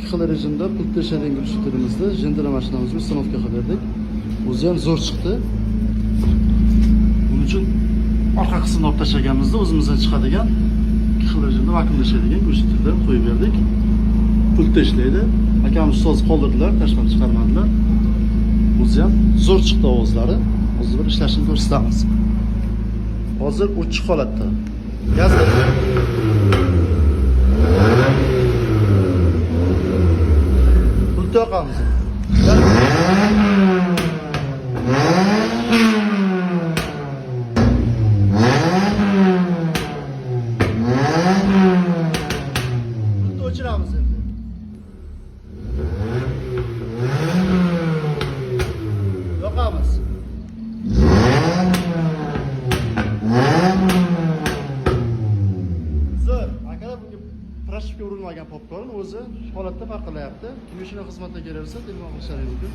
xil rejimda pult tashlaydigan grushiterimizni jendera mashinamizga uстановка qilib berdik. O'zi ham zo'r chiqdi. Buning uchun orqa qismini olib tashlaganimizda o'zimizdan chiqadigan xil rejimda vakuumlashadigan grushiterni qo'yib berdik. Pult tashlaydi. Akamiz ustoz qoldirdilar, tashlab chiqarmadilar. O'zi ham zo'r chiqdi ovozlari. Hozir bir ishlashini ko'rsatamiz. Hozir o'chiq holatda. Gazda pult yoqamiz. Pultni o'chiramiz endi. Yoqamiz. Zo'r, akalar bunga proshivka urilmagan popkorn o'zi holatda farqlayapti. Kim uchun xizmatga kelaversa, telefon qilishlari mumkin.